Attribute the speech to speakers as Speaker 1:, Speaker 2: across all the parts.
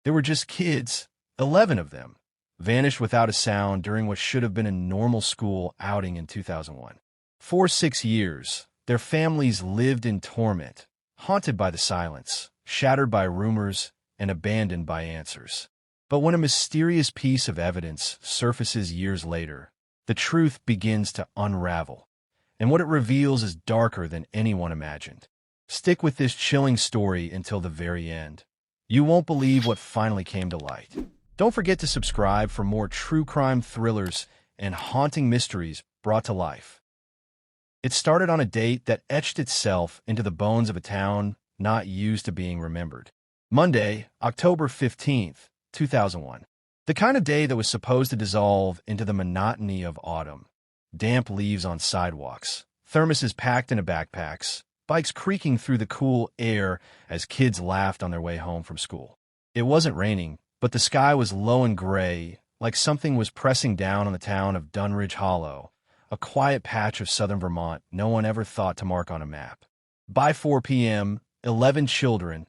Speaker 1: They were just kids, 11 of them, vanished without a sound during what should have been a normal school outing in 2001. For 6 years, their families lived in torment, haunted by the silence, shattered by rumors, and abandoned by answers. But when a mysterious piece of evidence surfaces years later, the truth begins to unravel, and what it reveals is darker than anyone imagined. Stick with this chilling story until the very end. You won't believe what finally came to light. Don't forget to subscribe for more true crime thrillers and haunting mysteries brought to life. It started on a date that etched itself into the bones of a town not used to being remembered. Monday, October 15th, 2001. The kind of day that was supposed to dissolve into the monotony of autumn. Damp leaves on sidewalks, thermoses packed into backpacks, bikes creaking through the cool air as kids laughed on their way home from school. It wasn't raining, but the sky was low and gray, like something was pressing down on the town of Dunridge Hollow, a quiet patch of southern Vermont no one ever thought to mark on a map. By 4 p.m., 11 children,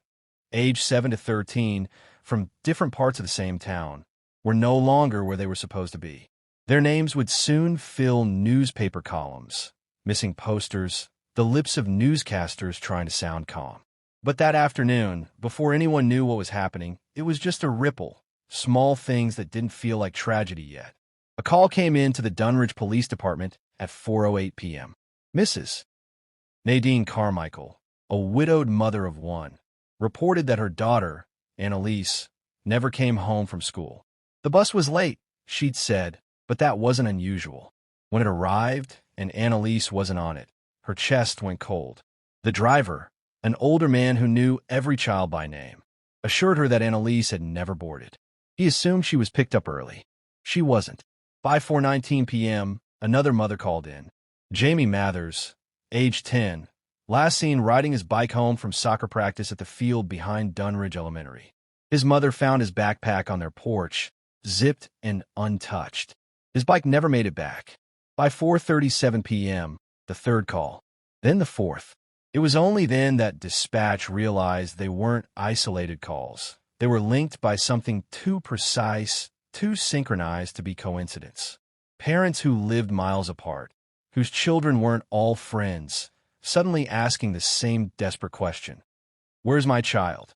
Speaker 1: aged 7 to 13, from different parts of the same town, were no longer where they were supposed to be. Their names would soon fill newspaper columns, missing posters, the lips of newscasters trying to sound calm. But that afternoon, before anyone knew what was happening, it was just a ripple, small things that didn't feel like tragedy yet. A call came in to the Dunridge Police Department at 4:08 p.m. Mrs. Nadine Carmichael, a widowed mother of one, reported that her daughter, Annalise, never came home from school. The bus was late, she'd said, but that wasn't unusual. When it arrived and Annalise wasn't on it, her chest went cold. The driver, an older man who knew every child by name, assured her that Annalise had never boarded. He assumed she was picked up early. She wasn't. By 4:19 p.m., another mother called in. Jamie Mathers, age 10, last seen riding his bike home from soccer practice at the field behind Dunridge Elementary. His mother found his backpack on their porch, zipped and untouched. His bike never made it back. By 4:37 p.m., the third call, then the fourth. It was only then that dispatch realized they weren't isolated calls. They were linked by something too precise, too synchronized to be coincidence. Parents who lived miles apart, whose children weren't all friends, suddenly asking the same desperate question. Where's my child?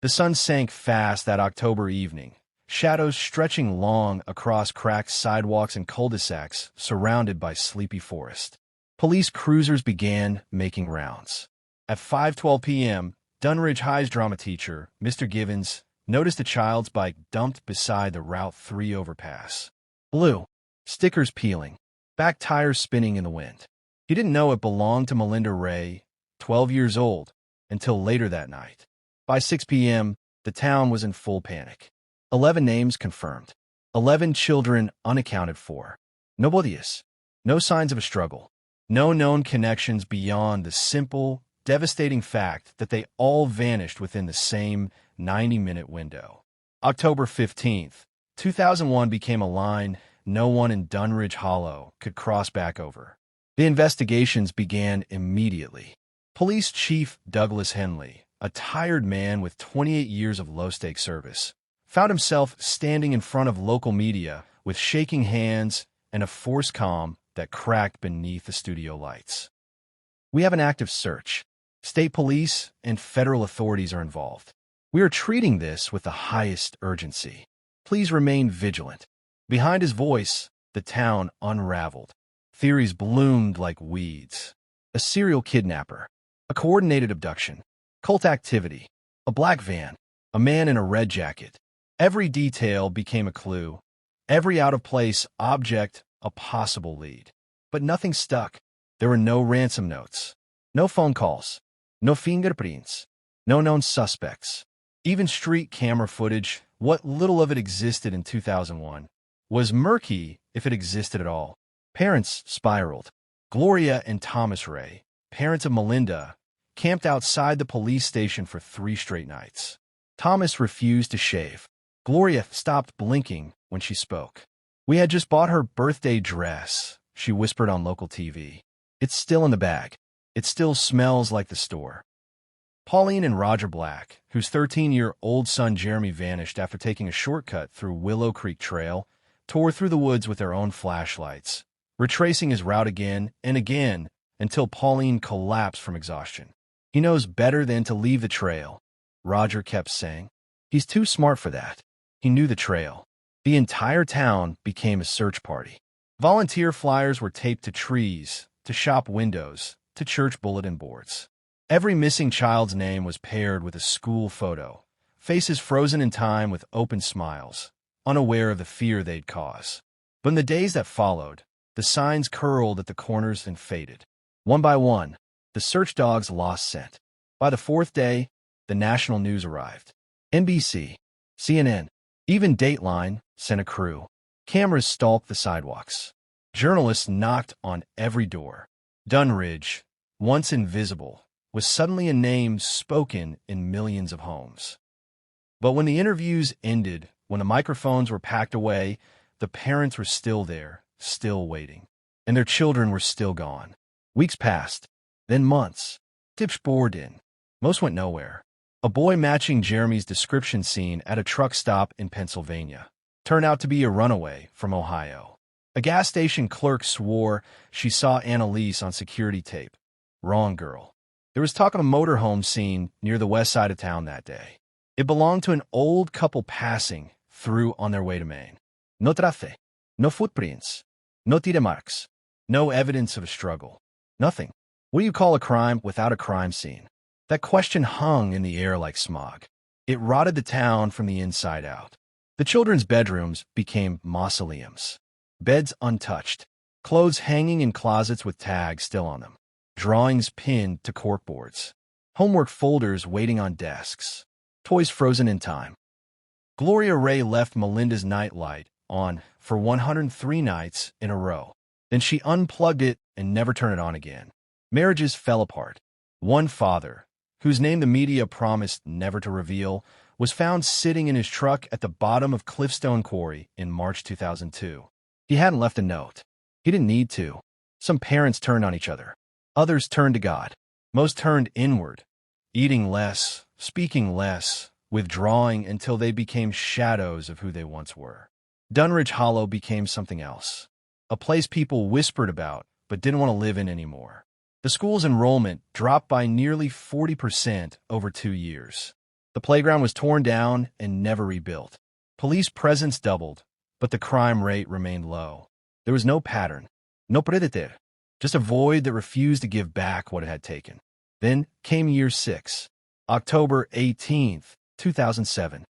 Speaker 1: The sun sank fast that October evening, shadows stretching long across cracked sidewalks and cul-de-sacs surrounded by sleepy forest. Police cruisers began making rounds. At 5:12 p.m., Dunridge High's drama teacher, Mr. Givens, noticed a child's bike dumped beside the Route 3 overpass. Blue, stickers peeling, back tires spinning in the wind. He didn't know it belonged to Melinda Ray, 12 years old, until later that night. By 6 p.m., the town was in full panic. 11 names confirmed. 11 children unaccounted for. No bodies. No signs of a struggle. No known connections beyond the simple, devastating fact that they all vanished within the same 90-minute window. October 15th, 2001 became a line no one in Dunridge Hollow could cross back over. The investigations began immediately. Police Chief Douglas Henley, a tired man with 28 years of low-stake service, found himself standing in front of local media with shaking hands and a forced calm that cracked beneath the studio lights. We have an active search. State police and federal authorities are involved. We are treating this with the highest urgency. Please remain vigilant. Behind his voice, the town unraveled. Theories bloomed like weeds. A serial kidnapper, a coordinated abduction, cult activity, a black van, a man in a red jacket. Every detail became a clue. Every out-of-place object a possible lead. But nothing stuck. There were no ransom notes, no phone calls, no fingerprints, no known suspects. Even street camera footage, what little of it existed in 2001, was murky if it existed at all. Parents spiraled. Gloria and Thomas Ray, parents of Melinda, camped outside the police station for 3 straight nights. Thomas refused to shave. Gloria stopped blinking when she spoke. We had just bought her birthday dress, she whispered on local TV. It's still in the bag. It still smells like the store. Pauline and Roger Black, whose 13-year-old son Jeremy vanished after taking a shortcut through Willow Creek Trail, tore through the woods with their own flashlights, retracing his route again and again until Pauline collapsed from exhaustion. "He knows better than to leave the trail," Roger kept saying. "He's too smart for that." He knew the trail. The entire town became a search party. Volunteer flyers were taped to trees, to shop windows, to church bulletin boards. Every missing child's name was paired with a school photo, faces frozen in time with open smiles, unaware of the fear they'd cause. But in the days that followed, the signs curled at the corners and faded. One by one, the search dogs lost scent. By the fourth day, the national news arrived. NBC, CNN, even Dateline sent a crew. Cameras stalked the sidewalks. Journalists knocked on every door. Dunridge, once invisible, was suddenly a name spoken in millions of homes. But when the interviews ended, when the microphones were packed away, the parents were still there, still waiting. And their children were still gone. Weeks passed, then months. Tips poured in. Most went nowhere. A boy matching Jeremy's description seen at a truck stop in Pennsylvania turned out to be a runaway from Ohio. A gas station clerk swore she saw Annalise on security tape. Wrong girl. There was talk of a motorhome seen near the west side of town that day. It belonged to an old couple passing through on their way to Maine. No trace, no footprints, no tire marks, no evidence of a struggle. Nothing. What do you call a crime without a crime scene? That question hung in the air like smog. It rotted the town from the inside out. The children's bedrooms became mausoleums. Beds untouched, clothes hanging in closets with tags still on them, drawings pinned to corkboards, homework folders waiting on desks, toys frozen in time. Gloria Ray left Melinda's nightlight on for 103 nights in a row. Then she unplugged it and never turned it on again. Marriages fell apart. One father, whose name the media promised never to reveal, was found sitting in his truck at the bottom of Cliffstone Quarry in March 2002. He hadn't left a note. He didn't need to. Some parents turned on each other. Others turned to God. Most turned inward, eating less, speaking less, withdrawing until they became shadows of who they once were. Dunridge Hollow became something else, a place people whispered about but didn't want to live in anymore. The school's enrollment dropped by nearly 40% over 2 years. The playground was torn down and never rebuilt. Police presence doubled, but the crime rate remained low. There was no pattern, no predator, just a void that refused to give back what it had taken. Then came year 6, October 18th, 2007.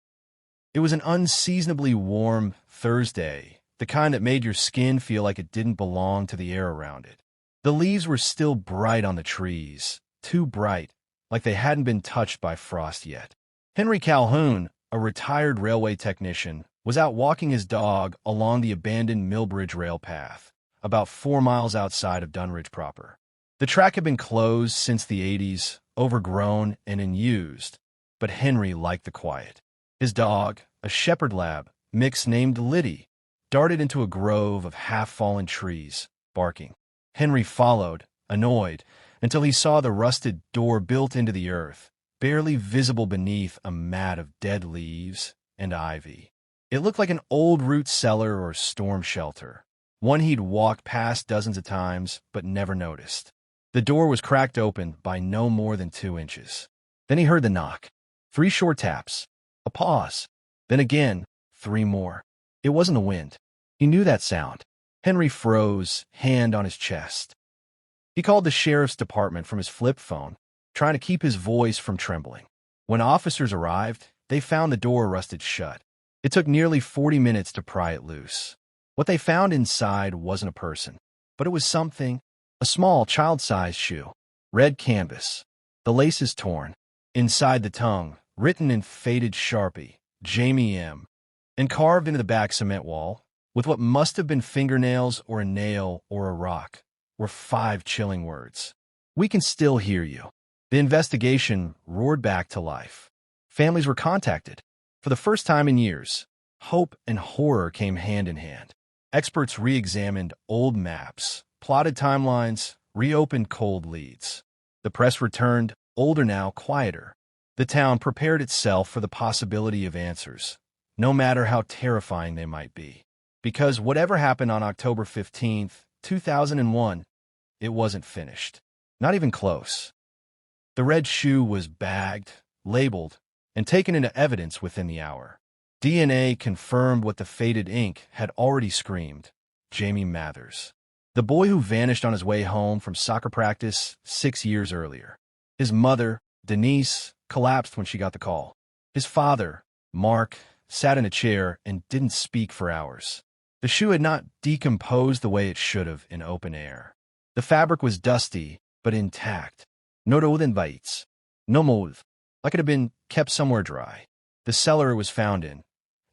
Speaker 1: It was an unseasonably warm Thursday, the kind that made your skin feel like it didn't belong to the air around it. The leaves were still bright on the trees, too bright, like they hadn't been touched by frost yet. Henry Calhoun, a retired railway technician, was out walking his dog along the abandoned Millbridge rail path, about 4 miles outside of Dunridge proper. The track had been closed since the 80s, overgrown and unused, but Henry liked the quiet. His dog, a shepherd lab mix named Liddy, darted into a grove of half-fallen trees, barking. Henry followed, annoyed, until he saw the rusted door built into the earth, barely visible beneath a mat of dead leaves and ivy. It looked like an old root cellar or storm shelter, one he'd walked past dozens of times but never noticed. The door was cracked open by no more than 2 inches. Then he heard the knock. 3 short taps. A pause. Then again, 3 more. It wasn't the wind. He knew that sound. Henry froze, hand on his chest. He called the sheriff's department from his flip phone, trying to keep his voice from trembling. When officers arrived, they found the door rusted shut. It took nearly 40 minutes to pry it loose. What they found inside wasn't a person, but it was something, a small child-sized shoe, red canvas. The laces torn. Inside the tongue, written in faded Sharpie, Jamie M., and carved into the back cement wall, with what must have been fingernails or a nail or a rock, were 5 chilling words. "We can still hear you." The investigation roared back to life. Families were contacted. For the first time in years, hope and horror came hand in hand. Experts re-examined old maps, plotted timelines, reopened cold leads. The press returned older now, quieter. The town prepared itself for the possibility of answers, no matter how terrifying they might be. Because whatever happened on October 15th, 2001, it wasn't finished. Not even close. The red shoe was bagged, labeled, and taken into evidence within the hour. DNA confirmed what the faded ink had already screamed: Jamie Mathers, the boy who vanished on his way home from soccer practice 6 years earlier. His mother, Denise, collapsed when she got the call. His father, Mark, sat in a chair and didn't speak for hours. The shoe had not decomposed the way it should have in open air. The fabric was dusty, but intact. No rodent no mold, like it had been kept somewhere dry. The cellar it was found in,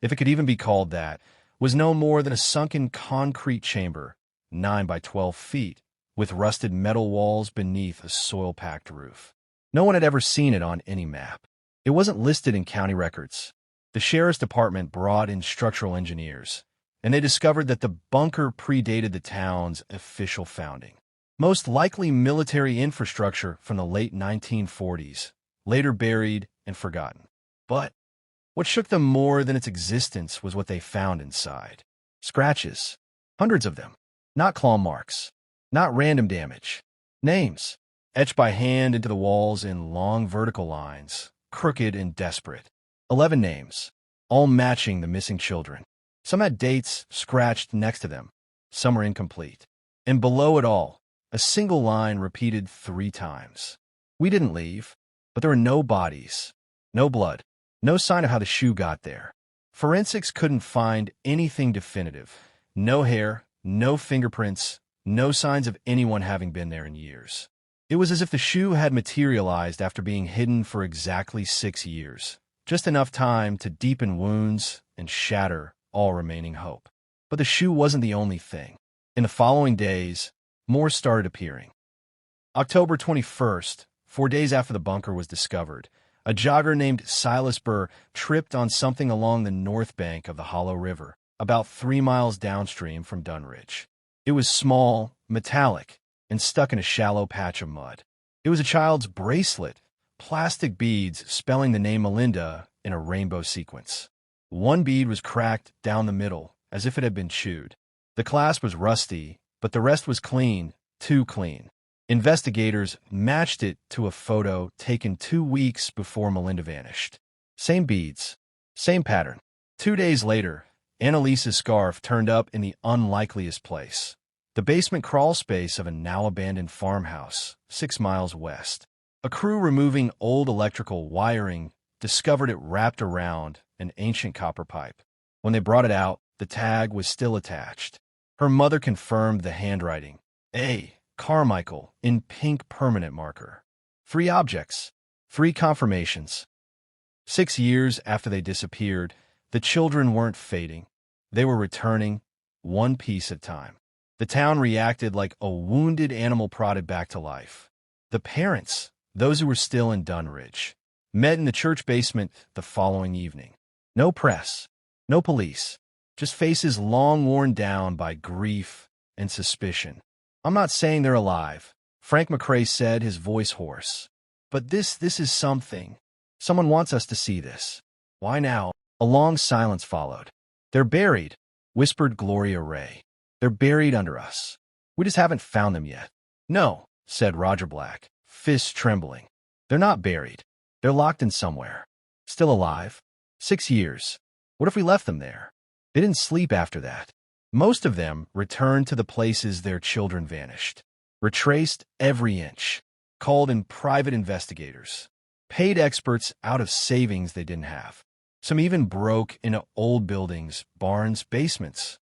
Speaker 1: if it could even be called that, was no more than a sunken concrete chamber, 9 by 12 feet, with rusted metal walls beneath a soil-packed roof. No one had ever seen it on any map. It wasn't listed in county records. The sheriff's department brought in structural engineers, and they discovered that the bunker predated the town's official founding. Most likely military infrastructure from the late 1940s, later buried and forgotten. But what shook them more than its existence was what they found inside. Scratches. Hundreds of them. Not claw marks. Not random damage. Names. Etched by hand into the walls in long vertical lines, crooked and desperate. 11 names, all matching the missing children. Some had dates scratched next to them. Some were incomplete. And below it all, a single line repeated 3 times. We didn't leave, but there were no bodies, no blood, no sign of how the shoe got there. Forensics couldn't find anything definitive. No hair, no fingerprints, no signs of anyone having been there in years. It was as if the shoe had materialized after being hidden for exactly 6 years, just enough time to deepen wounds and shatter all remaining hope. But the shoe wasn't the only thing. In the following days, more started appearing. October 21st, 4 days after the bunker was discovered, a jogger named Silas Burr tripped on something along the north bank of the Hollow River, about 3 miles downstream from Dunridge. It was small, metallic, and stuck in a shallow patch of mud. It was a child's bracelet, plastic beads spelling the name Melinda in a rainbow sequence. One bead was cracked down the middle, as if it had been chewed. The clasp was rusty, but the rest was clean, too clean. Investigators matched it to a photo taken 2 weeks before Melinda vanished. Same beads, same pattern. 2 days later, Annalise's scarf turned up in the unlikeliest place. The basement crawl space of a now-abandoned farmhouse, 6 miles west. A crew removing old electrical wiring discovered it wrapped around an ancient copper pipe. When they brought it out, the tag was still attached. Her mother confirmed the handwriting. A. Carmichael in pink permanent marker. 3 objects. 3 confirmations. 6 years after they disappeared, the children weren't fading. They were returning, one piece at a time. The town reacted like a wounded animal prodded back to life. The parents, those who were still in Dunridge, met in the church basement the following evening. No press, no police, just faces long worn down by grief and suspicion. "I'm not saying they're alive," Frank McRae said, his voice hoarse. "But this is something. Someone wants us to see this." "Why now?" A long silence followed. "They're buried," whispered Gloria Ray. "They're buried under us. We just haven't found them yet." "No," said Roger Black, fists trembling. "They're not buried. They're locked in somewhere. Still alive. 6 years. What if we left them there?" They didn't sleep after that. Most of them returned to the places their children vanished. Retraced every inch. Called in private investigators. Paid experts out of savings they didn't have. Some even broke into old buildings, barns, basements.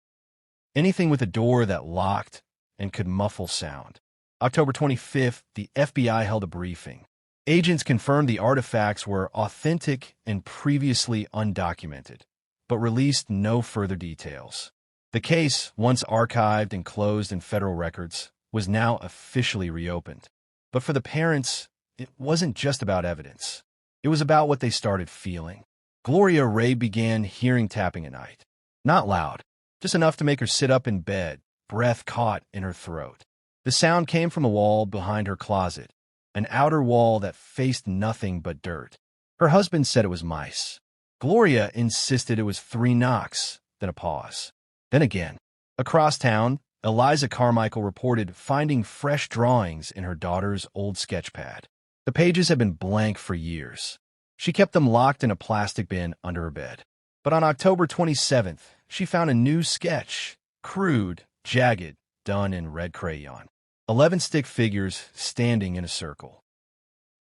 Speaker 1: Anything with a door that locked and could muffle sound. October 25th, the FBI held a briefing. Agents confirmed the artifacts were authentic and previously undocumented, but released no further details. The case, once archived and closed in federal records, was now officially reopened. But for the parents, it wasn't just about evidence. It was about what they started feeling. Gloria Ray began hearing tapping at night. Not loud, just enough to make her sit up in bed, breath caught in her throat. The sound came from the wall behind her closet, an outer wall that faced nothing but dirt. Her husband said it was mice. Gloria insisted it was 3 knocks, then a pause. Then again. Across town, Eliza Carmichael reported finding fresh drawings in her daughter's old sketchpad. The pages had been blank for years. She kept them locked in a plastic bin under her bed. But on October 27th, she found a new sketch, crude, jagged, done in red crayon. 11 stick figures standing in a circle.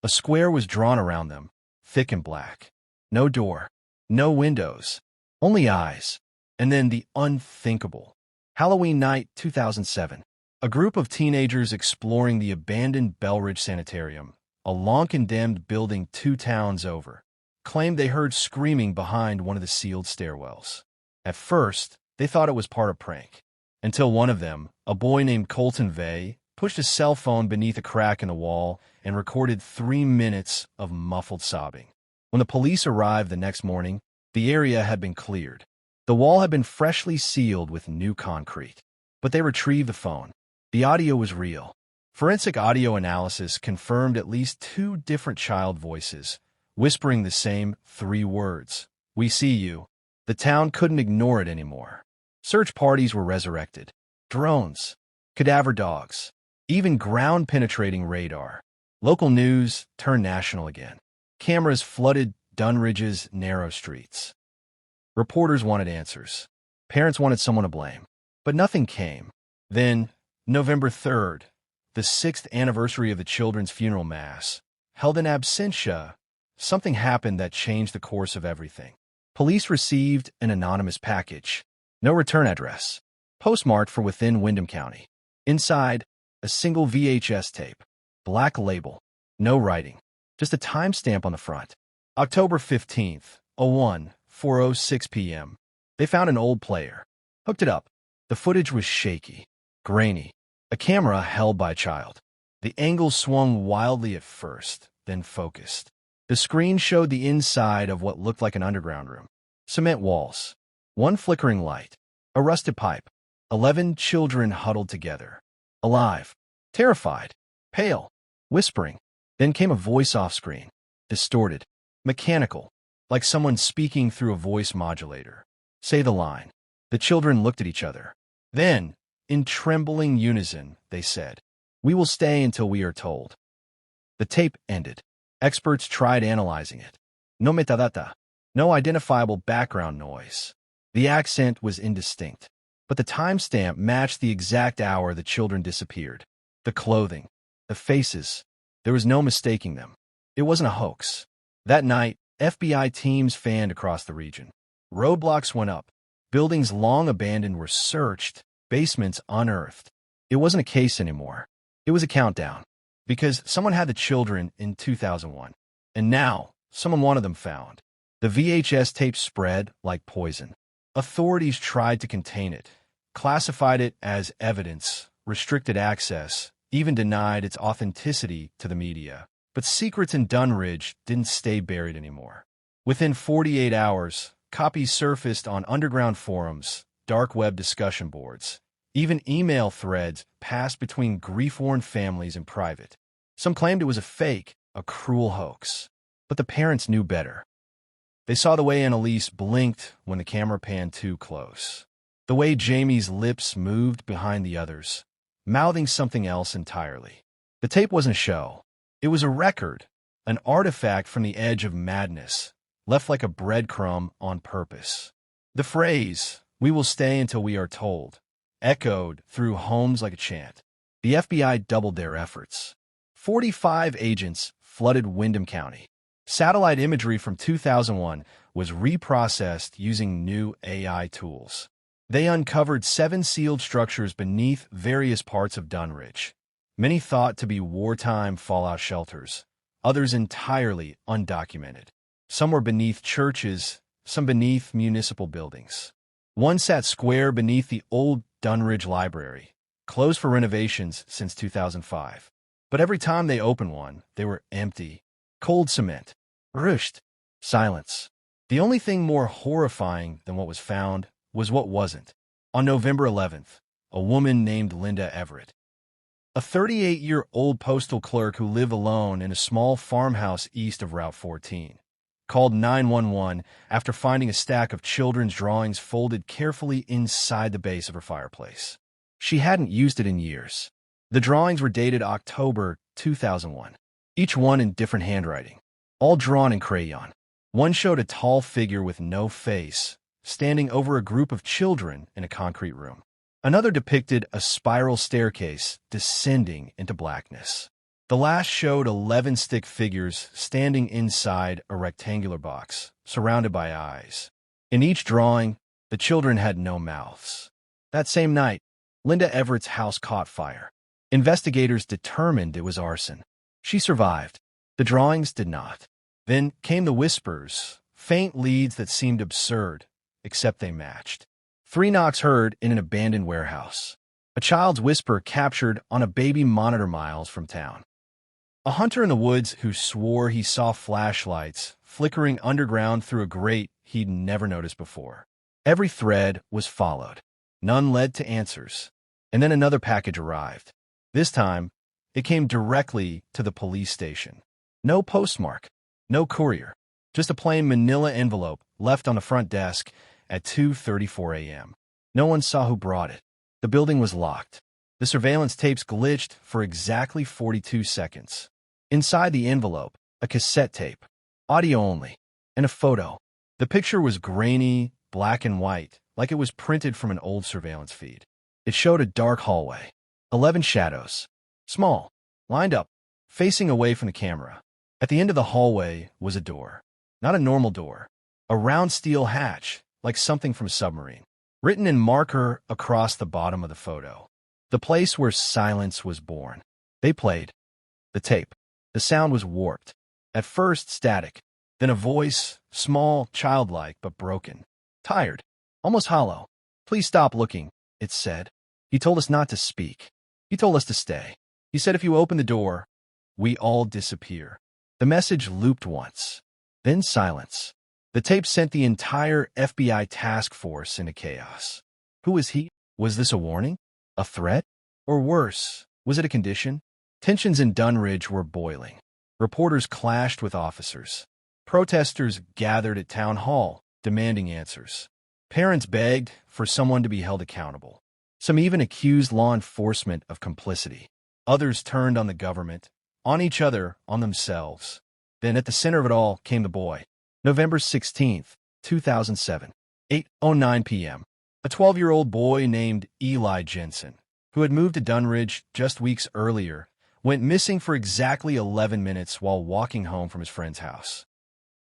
Speaker 1: A square was drawn around them, thick and black. No door, no windows, only eyes. And then the unthinkable. Halloween night 2007. A group of teenagers exploring the abandoned Belridge Sanitarium, a long-condemned building 2 towns over, claimed they heard screaming behind one of the sealed stairwells. At first, they thought it was part of a prank, until one of them, a boy named Colton Vey, pushed a cell phone beneath a crack in the wall and recorded 3 minutes of muffled sobbing. When the police arrived the next morning, the area had been cleared. The wall had been freshly sealed with new concrete. But they retrieved the phone. The audio was real. Forensic audio analysis confirmed at least 2 different child voices, whispering the same 3 words. "We see you." The town couldn't ignore it anymore. Search parties were resurrected. Drones, cadaver dogs, even ground-penetrating radar. Local news turned national again. Cameras flooded Dunridge's narrow streets. Reporters wanted answers. Parents wanted someone to blame. But nothing came. Then, November 3rd, the 6th anniversary of the children's funeral mass, held in absentia, something happened that changed the course of everything. Police received an anonymous package. No return address. Postmarked for within Windham County. Inside, a single VHS tape. Black label. No writing. Just a timestamp on the front. October 15th, 4:06 p.m. They found an old player. Hooked it up. The footage was shaky, grainy. A camera held by a child. The angle swung wildly at first, then focused. The screen showed the inside of what looked like an underground room. Cement walls. 1 flickering light. A rusted pipe. 11 children huddled together. Alive. Terrified. Pale. Whispering. Then came a voice off screen. Distorted. Mechanical. Like someone speaking through a voice modulator. Say the line. The children looked at each other. Then, in trembling unison, they said, "We will stay until we are told." The tape ended. Experts tried analyzing it. No metadata. No identifiable background noise. The accent was indistinct. But the timestamp matched the exact hour the children disappeared. The clothing. The faces. There was no mistaking them. It wasn't a hoax. That night, FBI teams fanned across the region. Roadblocks went up. Buildings long abandoned were searched, basements unearthed. It wasn't a case anymore. It was a countdown. Because someone had the children in 2001. And now, someone wanted them found. The VHS tape spread like poison. Authorities tried to contain it, classified it as evidence, restricted access, even denied its authenticity to the media. But secrets in Dunridge didn't stay buried anymore. Within 48 hours, copies surfaced on underground forums, dark web discussion boards. Even email threads passed between grief-worn families in private. Some claimed it was a fake, a cruel hoax. But the parents knew better. They saw the way Annalise blinked when the camera panned too close. The way Jamie's lips moved behind the others, mouthing something else entirely. The tape wasn't a show. It was a record, an artifact from the edge of madness, left like a breadcrumb on purpose. The phrase, "We will stay until we are told," echoed through homes like a chant. The FBI doubled their efforts. 45 agents flooded Windham County. Satellite imagery from 2001 was reprocessed using new AI tools. They uncovered 7 sealed structures beneath various parts of Dunridge. Many thought to be wartime fallout shelters, others entirely undocumented. Some were beneath churches, some beneath municipal buildings. One sat square beneath the old Dunridge Library, closed for renovations since 2005. But every time they opened one, they were empty. Cold cement. Rushed. Silence. The only thing more horrifying than what was found was what wasn't. On November 11th, a woman named Linda Everett, A 38-year-old postal clerk who lived alone in a small farmhouse east of Route 14 called 911 after finding a stack of children's drawings folded carefully inside the base of her fireplace. She hadn't used it in years. The drawings were dated October 2001, each one in different handwriting, all drawn in crayon. One showed a tall figure with no face, standing over a group of children in a concrete room. Another depicted a spiral staircase descending into blackness. The last showed 11 stick figures standing inside a rectangular box, surrounded by eyes. In each drawing, the children had no mouths. That same night, Linda Everett's house caught fire. Investigators determined it was arson. She survived. The drawings did not. Then came the whispers, faint leads that seemed absurd, except they matched. 3 knocks heard in an abandoned warehouse. A child's whisper captured on a baby monitor miles from town. A hunter in the woods who swore he saw flashlights flickering underground through a grate he'd never noticed before. Every thread was followed. None led to answers. And then another package arrived. This time, it came directly to the police station. No postmark, no courier, just a plain manila envelope left on the front desk at 2:34 a.m. No one saw who brought it. The building was locked. The surveillance tapes glitched for exactly 42 seconds. Inside the envelope, a cassette tape, audio only, and a photo. The picture was grainy, black and white, like it was printed from an old surveillance feed. It showed a dark hallway. 11 shadows, small, lined up, facing away from the camera. At the end of the hallway was a door. Not a normal door. A round steel hatch, like something from a submarine, written in marker across the bottom of the photo. The place where silence was born. They played the tape. The sound was warped. At first static, then a voice, small, childlike, but broken. Tired, almost hollow. "Please stop looking," it said. "He told us not to speak. He told us to stay. He said if you open the door, we all disappear." The message looped once, then silence. The tape sent the entire FBI task force into chaos. Who was he? Was this a warning? A threat? Or worse, was it a condition? Tensions in Dunridge were boiling. Reporters clashed with officers. Protesters gathered at town hall, demanding answers. Parents begged for someone to be held accountable. Some even accused law enforcement of complicity. Others turned on the government, on each other, on themselves. Then at the center of it all came the boy. November 16th, 2007, 8:09 p.m. A 12-year-old boy named Eli Jensen, who had moved to Dunridge just weeks earlier, went missing for exactly 11 minutes while walking home from his friend's house.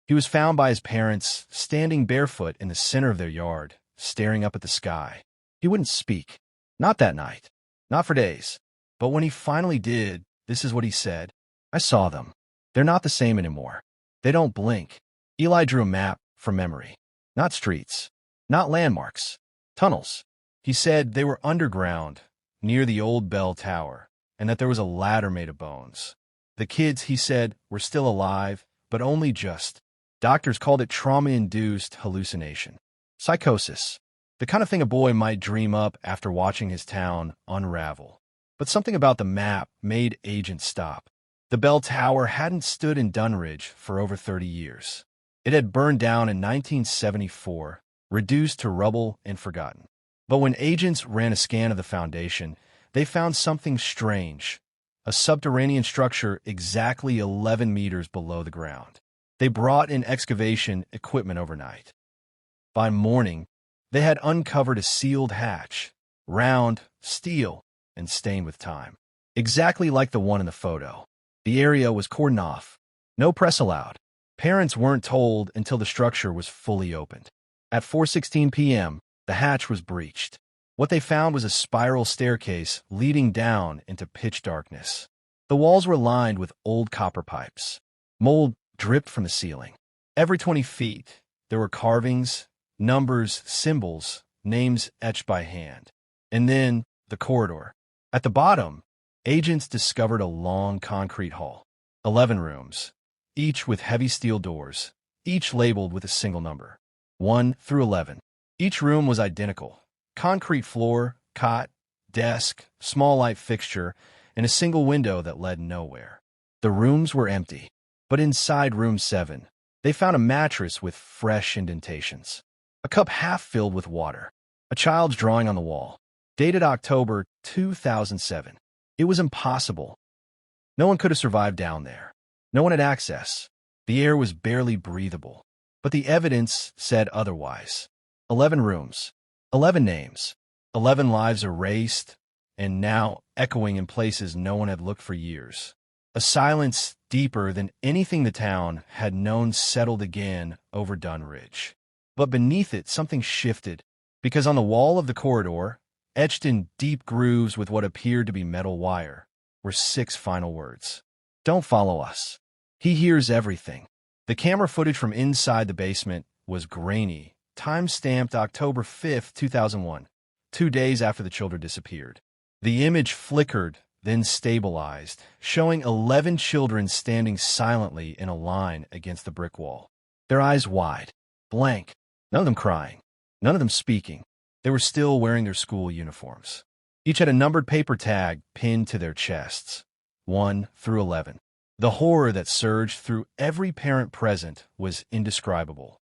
Speaker 1: He was found by his parents standing barefoot in the center of their yard, staring up at the sky. He wouldn't speak. Not that night. Not for days. But when he finally did, this is what he said. "I saw them. They're not the same anymore. They don't blink." Eli drew a map from memory. Not streets. Not landmarks. Tunnels. He said they were underground, near the old bell tower, and that there was a ladder made of bones. The kids, he said, were still alive, but only just. Doctors called it trauma-induced hallucination. Psychosis. The kind of thing a boy might dream up after watching his town unravel. But something about the map made agents stop. The bell tower hadn't stood in Dunridge for over 30 years. It had burned down in 1974, reduced to rubble and forgotten. But when agents ran a scan of the foundation, they found something strange, a subterranean structure exactly 11 meters below the ground. They brought in excavation equipment overnight. By morning, they had uncovered a sealed hatch, round, steel, and stained with time. Exactly like the one in the photo. The area was cordoned off. No press allowed. Parents weren't told until the structure was fully opened. At 4:16 p.m., the hatch was breached. What they found was a spiral staircase leading down into pitch darkness. The walls were lined with old copper pipes. Mold dripped from the ceiling. Every 20 feet, there were carvings, numbers, symbols, names etched by hand. And then the corridor. At the bottom, agents discovered a long concrete hall. 11 rooms, each with heavy steel doors, each labeled with a single number, 1 through 11. Each room was identical. Concrete floor, cot, desk, small light fixture, and a single window that led nowhere. The rooms were empty, but inside room 7, they found a mattress with fresh indentations, a cup half filled with water, a child's drawing on the wall, dated October 2007. It was impossible. No one could have survived down there. No one had access. The air was barely breathable. But the evidence said otherwise. 11 rooms, 11 names, 11 lives erased, and now echoing in places no one had looked for years. A silence deeper than anything the town had known settled again over Dunridge. But beneath it, something shifted, because on the wall of the corridor, etched in deep grooves with what appeared to be metal wire, were 6 final words. Don't follow us. He hears everything. The camera footage from inside the basement was grainy, time-stamped October 5, 2001, 2 days after the children disappeared. The image flickered, then stabilized, showing 11 children standing silently in a line against the brick wall. Their eyes wide, blank, none of them crying, none of them speaking. They were still wearing their school uniforms. Each had a numbered paper tag pinned to their chests, 1 through 11. The horror that surged through every parent present was indescribable.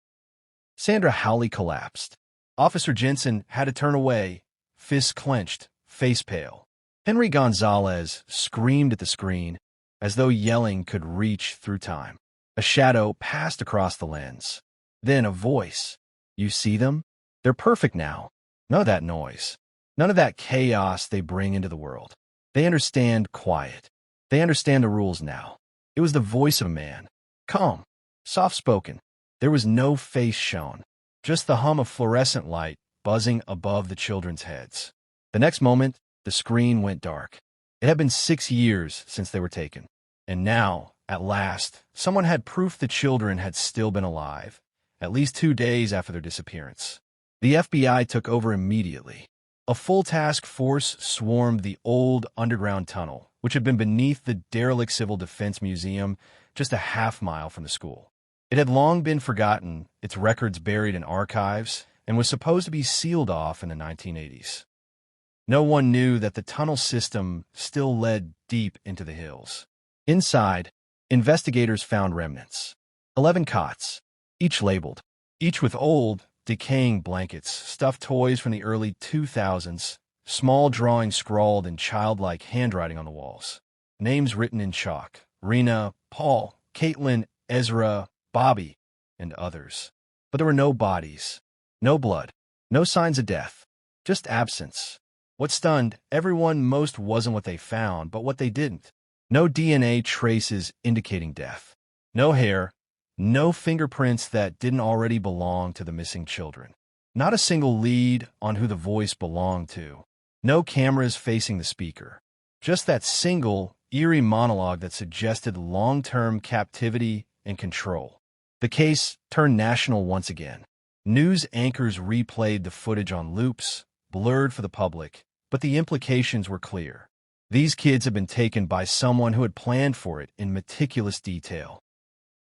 Speaker 1: Sandra Howley collapsed. Officer Jensen had to turn away, fists clenched, face pale. Henry Gonzalez screamed at the screen, as though yelling could reach through time. A shadow passed across the lens. Then a voice. You see them? They're perfect now. None of that noise. None of that chaos they bring into the world. They understand quiet. They understand the rules now. It was the voice of a man. Calm, soft-spoken. There was no face shown, just the hum of fluorescent light buzzing above the children's heads. The next moment, the screen went dark. It had been 6 years since they were taken. And now, at last, someone had proof the children had still been alive, at least 2 days after their disappearance. The FBI took over immediately. A full task force swarmed the old underground tunnel, which had been beneath the derelict Civil Defense Museum just a half-mile from the school. It had long been forgotten, its records buried in archives, and was supposed to be sealed off in the 1980s. No one knew that the tunnel system still led deep into the hills. Inside, investigators found remnants. 11 cots, each labeled, each with old, decaying blankets, stuffed toys from the early 2000s, small drawings scrawled in childlike handwriting on the walls. Names written in chalk. Rena, Paul, Caitlin, Ezra, Bobby, and others. But there were no bodies, no blood, no signs of death, just absence. What stunned everyone most wasn't what they found, but what they didn't. No DNA traces indicating death. No hair, no fingerprints that didn't already belong to the missing children. Not a single lead on who the voice belonged to. No cameras facing the speaker. Just that single, eerie monologue that suggested long-term captivity and control. The case turned national once again. News anchors replayed the footage on loops, blurred for the public, but the implications were clear. These kids had been taken by someone who had planned for it in meticulous detail,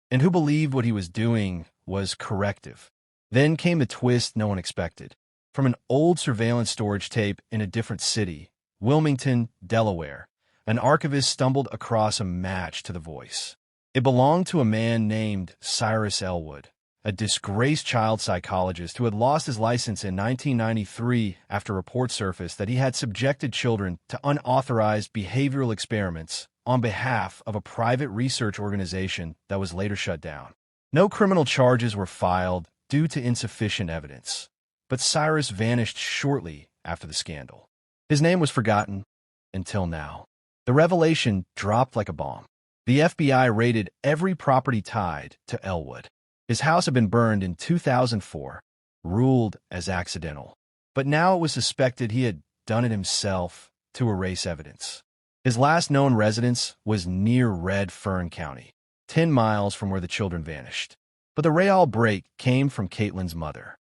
Speaker 1: and who believed what he was doing was corrective. Then came the twist no one expected. From an old surveillance storage tape in a different city, Wilmington, Delaware, an archivist stumbled across a match to the voice. It belonged to a man named Cyrus Elwood, a disgraced child psychologist who had lost his license in 1993 after reports surfaced that he had subjected children to unauthorized behavioral experiments on behalf of a private research organization that was later shut down. No criminal charges were filed due to insufficient evidence, but Cyrus vanished shortly after the scandal. His name was forgotten until now. The revelation dropped like a bomb. The FBI raided every property tied to Elwood. His house had been burned in 2004, ruled as accidental. But now it was suspected he had done it himself to erase evidence. His last known residence was near Red Fern County, 10 miles from where the children vanished. But the real break came from Caitlin's mother.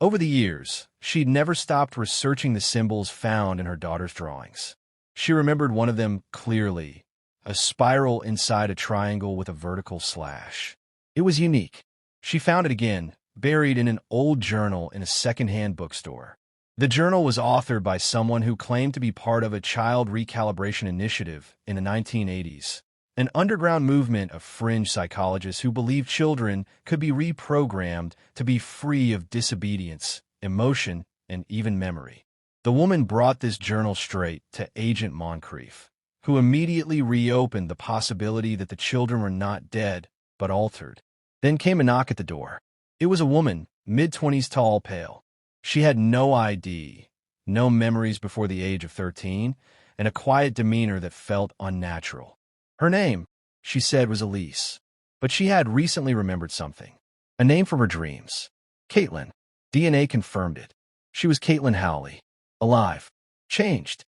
Speaker 1: Over the years, she'd never stopped researching the symbols found in her daughter's drawings. She remembered one of them clearly, a spiral inside a triangle with a vertical slash. It was unique. She found it again, buried in an old journal in a second-hand bookstore. The journal was authored by someone who claimed to be part of a child recalibration initiative in the 1980s, an underground movement of fringe psychologists who believed children could be reprogrammed to be free of disobedience, emotion, and even memory. The woman brought this journal straight to Agent Moncrief, who immediately reopened the possibility that the children were not dead, but altered. Then came a knock at the door. It was a woman, mid-20s tall, pale. She had no ID, no memories before the age of 13, and a quiet demeanor that felt unnatural. Her name, she said, was Elise, but she had recently remembered something. A name from her dreams. Caitlin. DNA confirmed it. She was Caitlin Howley. Alive. Changed.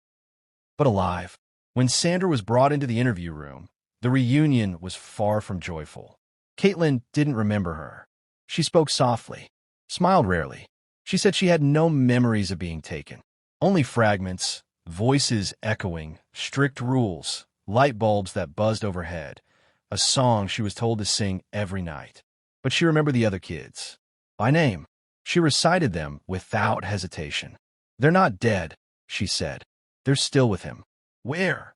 Speaker 1: But alive. When Sandra was brought into the interview room, the reunion was far from joyful. Caitlin didn't remember her. She spoke softly, smiled rarely. She said she had no memories of being taken. Only fragments, voices echoing, strict rules, light bulbs that buzzed overhead, a song she was told to sing every night. But she remembered the other kids. By name. She recited them without hesitation. They're not dead, she said. They're still with him. Where?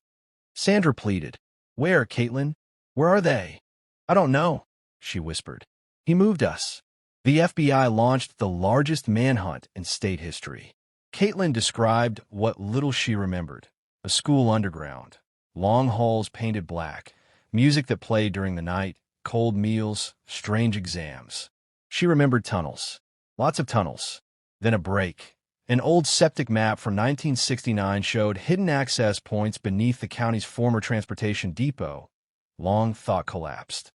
Speaker 1: Sandra pleaded. Where, Caitlin? Where are they? I don't know, she whispered. He moved us. The FBI launched the largest manhunt in state history. Caitlin described what little she remembered. A school underground, long halls painted black, music that played during the night, cold meals, strange exams. She remembered tunnels. Lots of tunnels. Then a break. An old septic map from 1969 showed hidden access points beneath the county's former transportation depot. Long thought collapsed.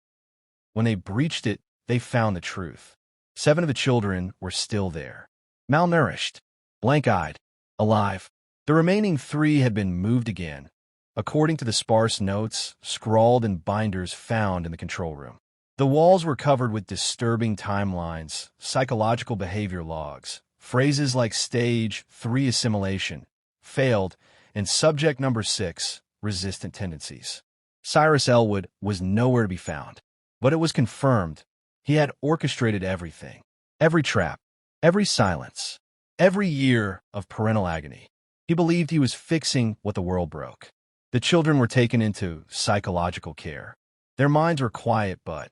Speaker 1: When they breached it, they found the truth. 7 of the children were still there. Malnourished. Blank-eyed. Alive. The remaining 3 had been moved again, according to the sparse notes scrawled in binders found in the control room. The walls were covered with disturbing timelines, psychological behavior logs, phrases like Stage 3 assimilation, failed, and subject number 6, resistant tendencies. Cyrus Elwood was nowhere to be found, but it was confirmed he had orchestrated everything. Every trap, every silence, every year of parental agony. He believed he was fixing what the world broke. The children were taken into psychological care. Their minds were quiet but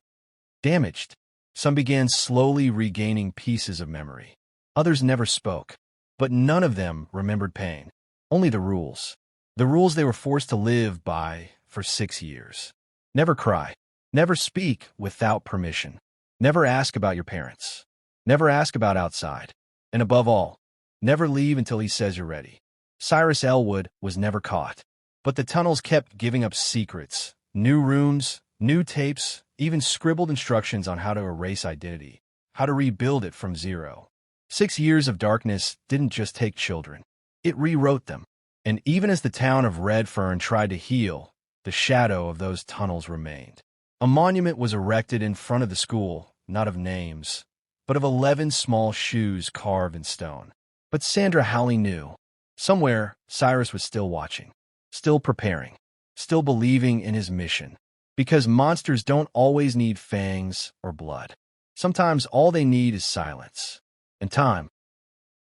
Speaker 1: damaged. Some began slowly regaining pieces of memory. Others never spoke, but none of them remembered pain. Only the rules. The rules they were forced to live by for 6 years. Never cry. Never speak without permission. Never ask about your parents. Never ask about outside. And above all, never leave until he says you're ready. Cyrus Elwood was never caught. But the tunnels kept giving up secrets, new rooms, new tapes, even scribbled instructions on how to erase identity, how to rebuild it from zero. 6 years of darkness didn't just take children. It rewrote them. And even as the town of Redfern tried to heal, the shadow of those tunnels remained. A monument was erected in front of the school, not of names, but of 11 small shoes carved in stone. But Sandra Howley knew. Somewhere, Cyrus was still watching, still preparing, still believing in his mission. Because monsters don't always need fangs or blood. Sometimes all they need is silence. And time.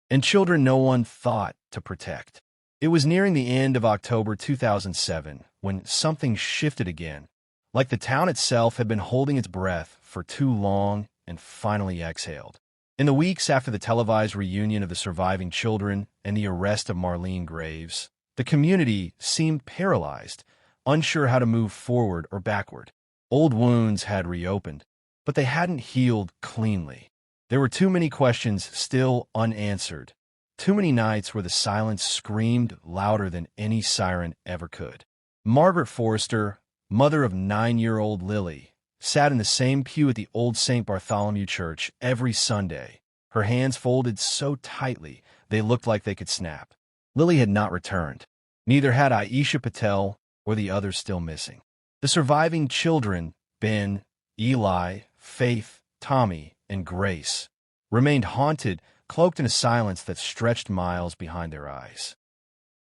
Speaker 1: And children no one thought to protect. It was nearing the end of October 2007 when something shifted again, like the town itself had been holding its breath for too long and finally exhaled. In the weeks after the televised reunion of the surviving children and the arrest of Marlene Graves, the community seemed paralyzed, unsure how to move forward or backward. Old wounds had reopened, but they hadn't healed cleanly. There were too many questions still unanswered, too many nights where the silence screamed louder than any siren ever could. Margaret Forrester, mother of 9-year-old Lily, sat in the same pew at the old St. Bartholomew Church every Sunday, her hands folded so tightly they looked like they could snap. Lily had not returned. Neither had Aisha Patel or the others still missing. The surviving children, Ben, Eli, Faith, Tommy, and Grace, remained haunted, cloaked in a silence that stretched miles behind their eyes.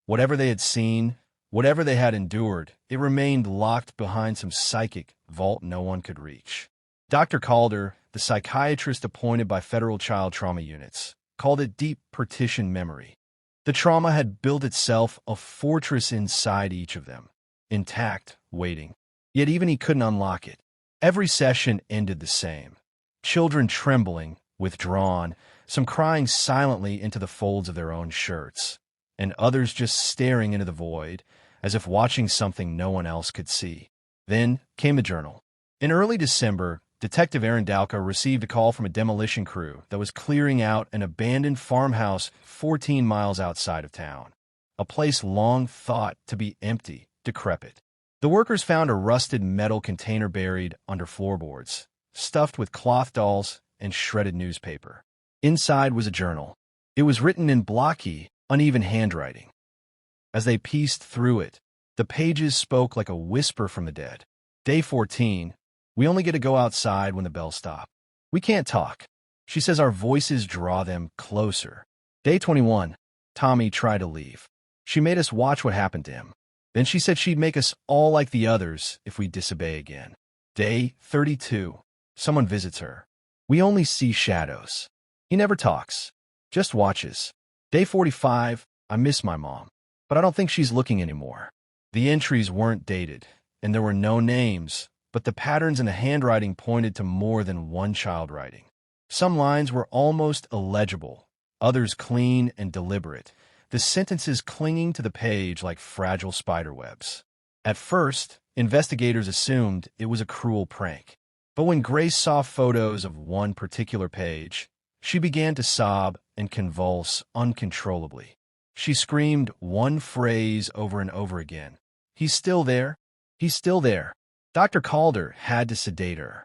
Speaker 1: Whatever they had seen, whatever they had endured, it remained locked behind some psychic vault no one could reach. Dr. Calder, the psychiatrist appointed by federal child trauma units, called it deep partition memory. The trauma had built itself a fortress inside each of them, intact, waiting. Yet even he couldn't unlock it. Every session ended the same. Children trembling, withdrawn, some crying silently into the folds of their own shirts, and others just staring into the void, as if watching something no one else could see. Then came the journal. In early December, Detective Aaron Dalka received a call from a demolition crew that was clearing out an abandoned farmhouse 14 miles outside of town, a place long thought to be empty, decrepit. The workers found a rusted metal container buried under floorboards, stuffed with cloth dolls and shredded newspaper. Inside was a journal. It was written in blocky, uneven handwriting. As they pieced through it, the pages spoke like a whisper from the dead. Day 14, we only get to go outside when the bells stop. We can't talk. She says our voices draw them closer. Day 21, Tommy tried to leave. She made us watch what happened to him. Then she said she'd make us all like the others if we disobey again. Day 32, someone visits her. We only see shadows. He never talks, just watches. Day 45, I miss my mom, but I don't think she's looking anymore. The entries weren't dated, and there were no names, but the patterns in the handwriting pointed to more than one child writing. Some lines were almost illegible, others clean and deliberate, the sentences clinging to the page like fragile spiderwebs. At first, investigators assumed it was a cruel prank. But when Grace saw photos of one particular page, she began to sob and convulse uncontrollably. She screamed one phrase over and over again. He's still there. He's still there. Dr. Calder had to sedate her.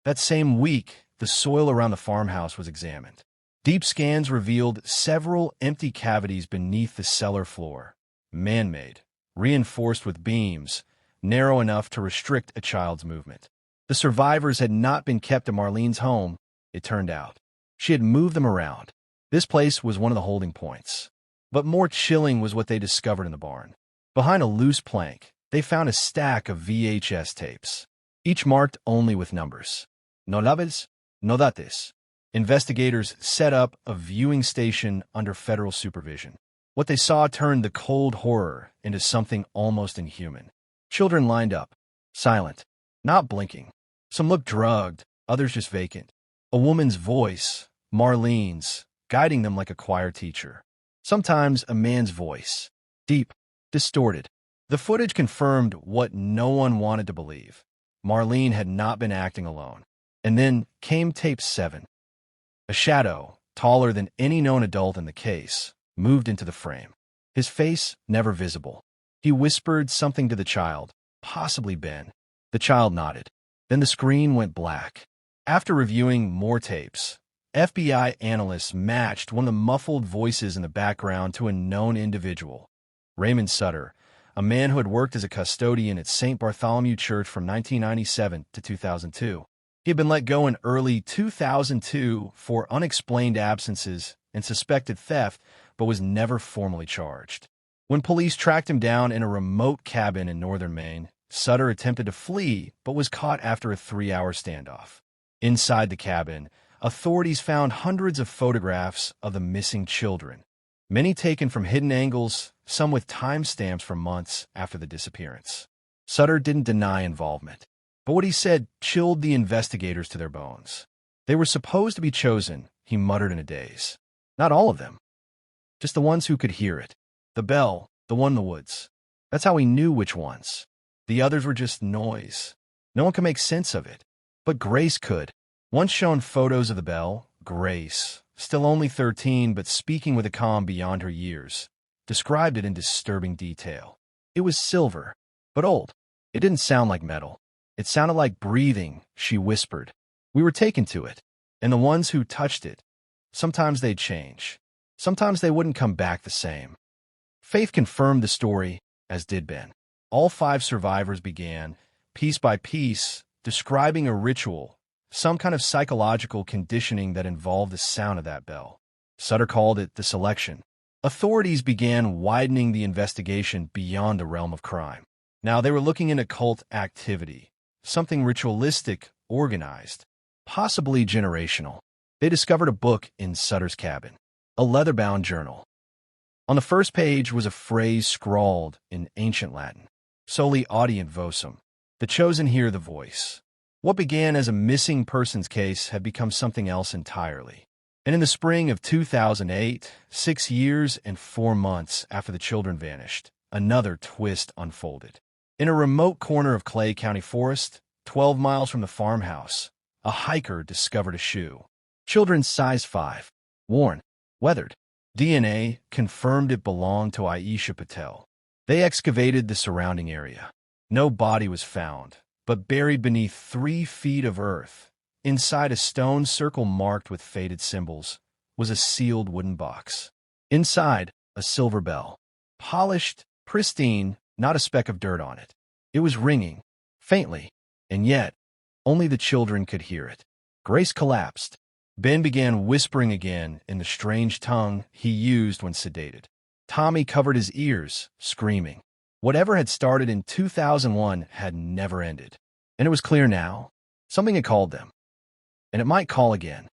Speaker 1: That same week, the soil around the farmhouse was examined. Deep scans revealed several empty cavities beneath the cellar floor, man-made, reinforced with beams, narrow enough to restrict a child's movement. The survivors had not been kept at Marlene's home, it turned out. She had moved them around. This place was one of the holding points. But more chilling was what they discovered in the barn. Behind a loose plank, they found a stack of VHS tapes, each marked only with numbers. No laves, no dates. Investigators set up a viewing station under federal supervision. What they saw turned the cold horror into something almost inhuman. Children lined up, silent, not blinking. Some looked drugged, others just vacant. A woman's voice, Marlene's, guiding them like a choir teacher. Sometimes a man's voice, deep, distorted. The footage confirmed what no one wanted to believe. Marlene had not been acting alone. And then came tape 7. A shadow, taller than any known adult in the case, moved into the frame. His face never visible. He whispered something to the child, possibly Ben. The child nodded. Then the screen went black. After reviewing more tapes, FBI analysts matched one of the muffled voices in the background to a known individual, Raymond Sutter, a man who had worked as a custodian at St. Bartholomew Church from 1997 to 2002. He had been let go in early 2002 for unexplained absences and suspected theft, but was never formally charged. When police tracked him down in a remote cabin in northern Maine, Sutter attempted to flee, but was caught after a 3-hour standoff. Inside the cabin, authorities found hundreds of photographs of the missing children, many taken from hidden angles, some with timestamps from months after the disappearance. Sutter didn't deny involvement, but what he said chilled the investigators to their bones. They were supposed to be chosen, he muttered in a daze. Not all of them. Just the ones who could hear it. The bell, the one in the woods. That's how he knew which ones. The others were just noise. No one could make sense of it. But Grace could. Once shown photos of the bell, Grace, still only 13 but speaking with a calm beyond her years, described it in disturbing detail. It was silver, but old. It didn't sound like metal. It sounded like breathing, she whispered. We were taken to it, and the ones who touched it, sometimes they'd change. Sometimes they wouldn't come back the same. Faith confirmed the story, as did Ben. All 5 survivors began, piece by piece, describing a ritual, some kind of psychological conditioning that involved the sound of that bell. Sutter called it the selection. Authorities began widening the investigation beyond the realm of crime. Now they were looking into cult activity, something ritualistic, organized, possibly generational. They discovered a book in Sutter's cabin, a leather-bound journal. On the first page was a phrase scrawled in ancient Latin, soli audient vocem, the chosen hear the voice. What began as a missing persons case had become something else entirely. And in the spring of 2008, 6 years and 4 months after the children vanished, another twist unfolded. In a remote corner of Clay County Forest, 12 miles from the farmhouse, a hiker discovered a shoe. Children's size 5, worn, weathered. DNA confirmed it belonged to Aisha Patel. They excavated the surrounding area. No body was found, but buried beneath 3 feet of earth, inside a stone circle marked with faded symbols, was a sealed wooden box. Inside, a silver bell. Polished, pristine, not a speck of dirt on it. It was ringing, faintly, and yet, only the children could hear it. Grace collapsed. Ben began whispering again in the strange tongue he used when sedated. Tommy covered his ears, screaming. Whatever had started in 2001 had never ended. And it was clear now, something had called them. And it might call again.